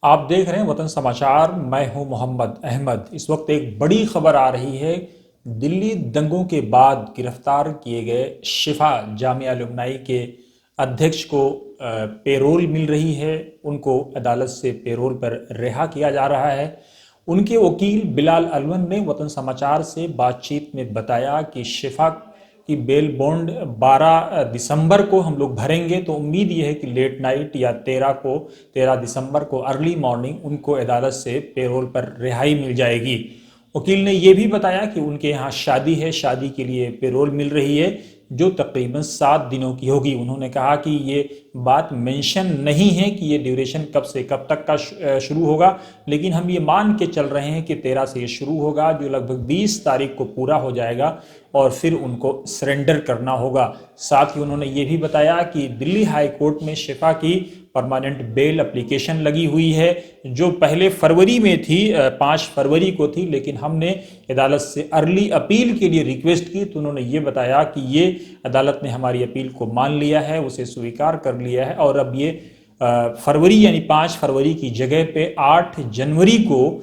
आप देख रहे हैं वतन समाचार। मैं हूं मोहम्मद अहमद। इस वक्त एक बड़ी खबर आ रही है। दिल्ली दंगों के बाद गिरफ्तार किए गए शिफा जामिया अलुमनाई के अध्यक्ष को पेरोल मिल रही है। उनको अदालत से पेरोल पर रिहा किया जा रहा है। उनके वकील बिलाल अलवन ने वतन समाचार से बातचीत में बताया कि शिफा की बेल बॉन्ड 12 दिसंबर को हम लोग भरेंगे, तो उम्मीद यह है कि लेट नाइट या 13 दिसंबर को अर्ली मॉर्निंग उनको अदालत से पेरोल पर रिहाई मिल जाएगी। वकील ने यह भी बताया कि उनके यहाँ शादी है, शादी के लिए पेरोल मिल रही है जो तकरीबन 7 दिनों की होगी। उन्होंने कहा कि ये बात मेंशन नहीं है कि ये ड्यूरेशन कब से कब तक का शुरू होगा, लेकिन हम ये मान के चल रहे हैं कि 13 से ये शुरू होगा, जो लगभग 20 तारीख को पूरा हो जाएगा और फिर उनको सरेंडर करना होगा। साथ ही उन्होंने ये भी बताया कि दिल्ली हाई कोर्ट में शिफा की परमानेंट बेल एप्लीकेशन लगी हुई है, जो पहले फरवरी में थी, 5 फरवरी को थी, लेकिन हमने अदालत से अर्ली अपील के लिए रिक्वेस्ट की तो उन्होंने ये बताया कि ये अदालत ने हमारी अपील को मान लिया है, उसे स्वीकार कर लिया है और अब ये फरवरी यानी 5 फरवरी की जगह पे 8 जनवरी को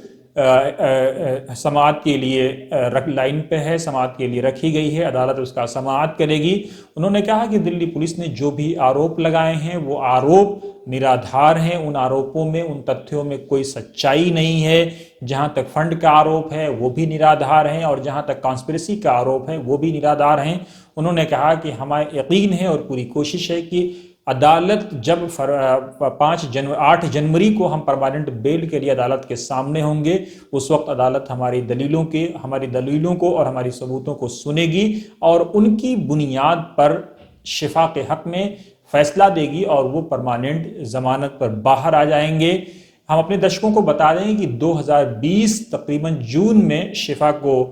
समाअत के लिए लाइन पे है, समाअत के लिए रखी गई है। अदालत उसका समाअत करेगी। उन्होंने कहा कि दिल्ली पुलिस ने जो भी आरोप लगाए हैं वो आरोप निराधार हैं। उन आरोपों में, उन तथ्यों में कोई सच्चाई नहीं है। जहां तक फंड का आरोप है वो भी निराधार हैं और जहां तक कॉन्स्पिरेसी का आरोप है वो भी निराधार हैं। उन्होंने कहा कि हमें यकीन है और पूरी कोशिश है कि अदालत जब 8 जनवरी को हम परमानेंट बेल के लिए अदालत के सामने होंगे, उस वक्त अदालत हमारी दलीलों को और हमारी सबूतों को सुनेगी और उनकी बुनियाद पर शिफा के हक में फैसला देगी और वो परमानेंट जमानत पर बाहर आ जाएंगे। हम अपने दर्शकों को बता दें कि 2020 तकरीबन जून में शिफा को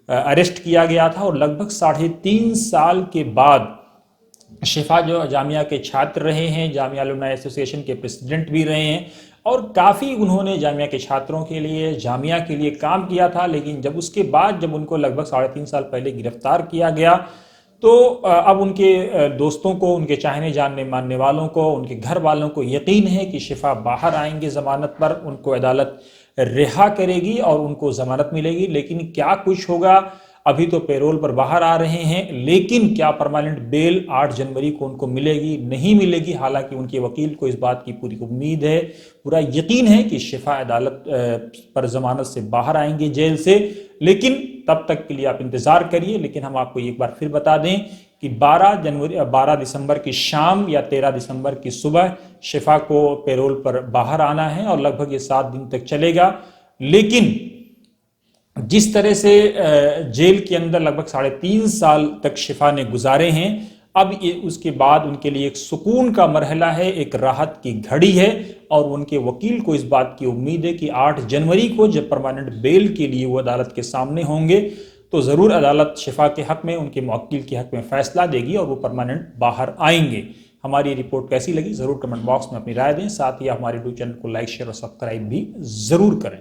अरेस्ट किया गया था और लगभग 3.5 साल के बाद शिफा जो जामिया के छात्र रहे हैं, जामिया अलुमनाई एसोसिएशन के प्रेसिडेंट भी रहे हैं और काफ़ी उन्होंने जामिया के छात्रों के लिए, जामिया के लिए काम किया था। लेकिन जब उसके बाद जब उनको लगभग 3.5 साल पहले गिरफ्तार किया गया तो अब उनके दोस्तों को, उनके चाहने जानने मानने वालों को, उनके घर वालों को यकीन है कि शिफा बाहर आएंगे ज़मानत पर, उनको अदालत रिहा करेगी और उनको ज़मानत मिलेगी। लेकिन क्या कुछ होगा, अभी तो पेरोल पर बाहर आ रहे हैं, लेकिन क्या परमानेंट बेल 8 जनवरी को उनको मिलेगी, नहीं मिलेगी। हालांकि उनके वकील को इस बात की पूरी उम्मीद है, पूरा यकीन है कि शिफा अदालत पर जमानत से बाहर आएंगे जेल से। लेकिन तब तक के लिए आप इंतजार करिए। लेकिन हम आपको एक बार फिर बता दें कि 12 दिसंबर की शाम या 13 दिसंबर की सुबह शिफा को पेरोल पर बाहर आना है और लगभग ये 7 दिन तक चलेगा। लेकिन जिस तरह से जेल के अंदर लगभग 3.5 साल तक शिफा ने गुजारे हैं, अब ये उसके बाद उनके लिए एक सुकून का मरहला है, एक राहत की घड़ी है और उनके वकील को इस बात की उम्मीद है कि 8 जनवरी को जब परमानेंट बेल के लिए वो अदालत के सामने होंगे तो ज़रूर अदालत शिफा के हक में, उनके वकील के हक में फैसला देगी और वो परमानेंट बाहर आएंगे। हमारी रिपोर्ट कैसी लगी ज़रूर कमेंट बॉक्स में अपनी राय दें। साथ ही हमारे यूट्यूब चैनल को लाइक, शेयर और सब्सक्राइब भी ज़रूर करें।